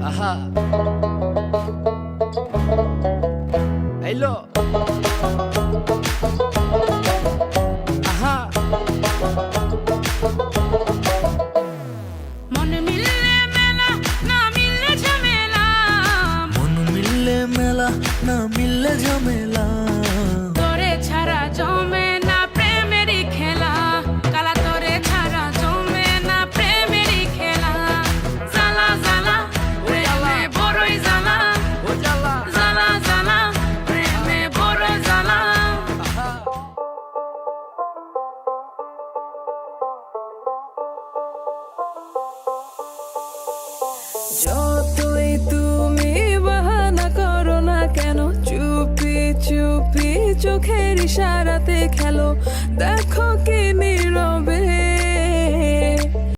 আহা হ্যালো আহা মন মিললে মেলা না মিললে ঝামেলা, মন মিললে মেলা না মিললে ঝামেলা, তোরে ছাড়া জমে না প্রেমেরই খেলা, কালা তোরে ছাড়া জমে না প্রেমেরই খেলা, জ্বালা জ্বালা প্রেমে বড়ই জ্বালা, ও জ্বালা জ্বালা জ্বালা প্রেমে বড় জ্বালা। আহা যতই তুমি বাহানা করো না কেন, চুপি চুপি চোখের ইশারাতে খেলো, দেখো কি নীরবে